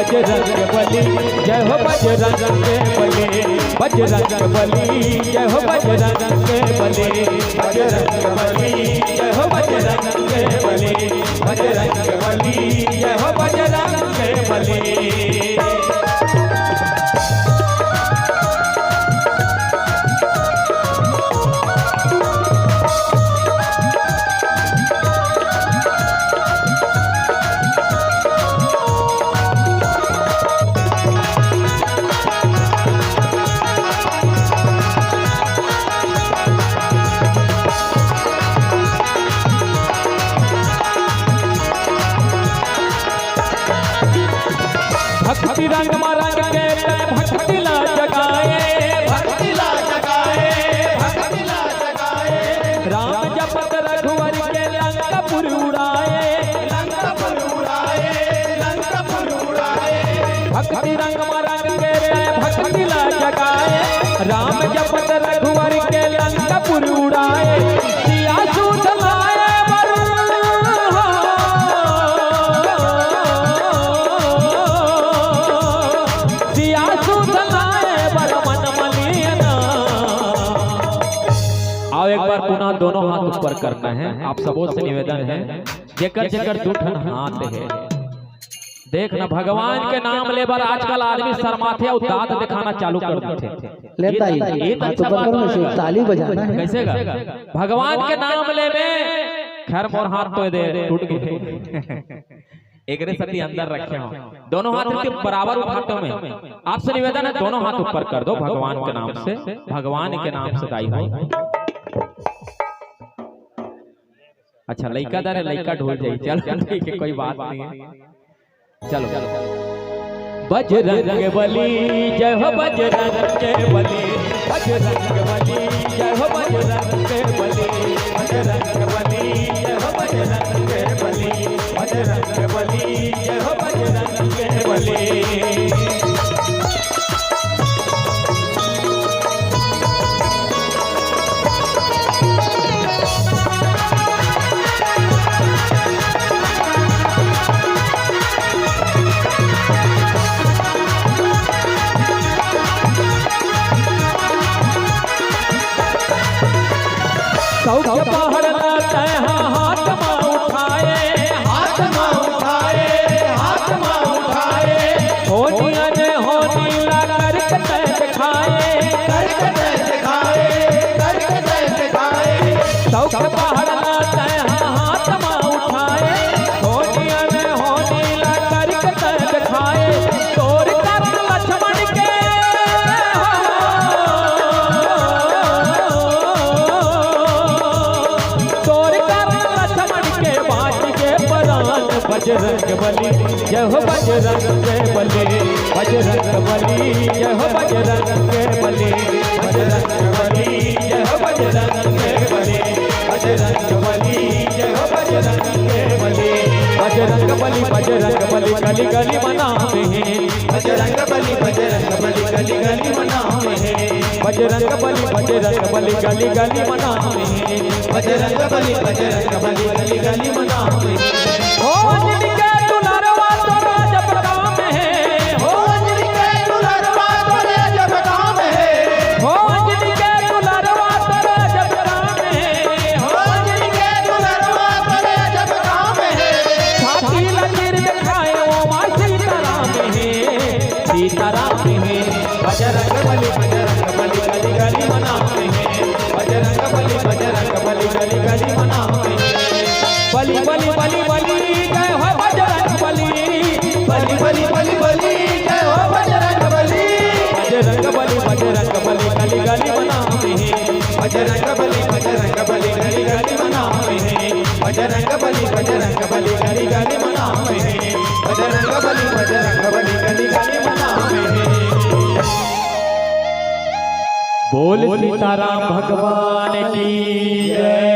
बजरंग बली, जय हो बजरंग बली, बजरंग बली, जय हो बजरंग बली, बजरंग बली, जय हो बजरंग बली, बजरंग बली, जय हो बजरंग बली। भक्ति रंग रंग के भक्ति ला जगाए, भक्ति ला जगाए, भक्ति ला जगाए। राम जपत रघुवर के लंकापुर उड़ाए, लंकापुर उड़ाए, लंकापुर उड़ाए। भक्ति रंग के भक्ति ला जगाए, राम जपत रघुवर के लंकापुर उड़ाए। सिया सूत लाए एक बार पुनः दोनों हाथ ऊपर करना है। आप सबों से निवेदन है, जेकर जेकर दुठन हाथ है देखना भगवान के नाम ले बार आजकल आदमी शर्माते और दांत दिखाना चालू कर देते। लेता ही अच्छा बात है, ताली बजाना है कैसे भगवान के नाम ले में खैर मोर हाथ तो दे टूट गए एक सती अंदर रखे हो, दोनों हाथ के बराबर उठाते हो। मैं आपसे निवेदन है दोनों हाथ ऊपर कर दो भगवान के नाम से, भगवान के नाम से दाई हो। अच्छा लइका दर लइका ढोल जाई, चल ठीक है कोई बात नहीं है, चलो बजरंग बली, जय हो बजरंग बली, बजरंग बली, जय हो बजरंग बली, बजरंग बली, जय हो बजरंग बली, बजरंग बली, जय हो बजरंग बली। सौख्य पहाड़ लाते हैं हाथ में उठाए, हाथ में उठाए, हाथ में उठाए। होनिया ने होनी ला करके दिखाए, करके दिखाए, करके दिखाए। सौख्य पहाड़ लाते हैं हाथ में उठाए, होनिया ने होनी ला करके दिखाए। तोर कर लक्ष्मण के बजरंग बली, जय हो बजरंग बली, बजरंग बली, जय हो बजरंग बली, बजरंग बली, जय हो बजरंग बली, बजरंग बली, जय हो बजरंग बली, बजरंग बली, बजरंग बली गली गली मनावे हैं, बजरंग बली, बजरंग बली गली गली मनावे हैं, बजरंग बली, बजरंग बली गली गली मनावे हैं, बजरंग बली, बजरंग बली गली गली मनावे हैं। हो जिनके दुलारवा तोरा जब काम है, हो जिनके दुलारवा तोरा जब काम है, हो जिनके दुलारवा तोरा जब काम है, हो जिनके दुलारवा तोरा जब काम है। छाती लकीर दिखाए वो मां सीताराम है, सीताराम है। बजरंग बली, बजरंग बली गली गली मनावे हैं, बजरंग बली, बजरंग बली गली गली मनावे हैं। बली बली बली बली जय हो बजरंग बली, बली बली बली बली जय हो बजरंग बली, बजरंग बली, बजरंग बली गली गली मनावे हैं, बजरंग बली, बजरंग बली गली गली मनावे हैं, बजरंग बली, बजरंग बली गली गली मनावे हैं, बजरंग बली, बजरंग बली गली गली मनावे हैं। बोल सीताराम भगवान की जय।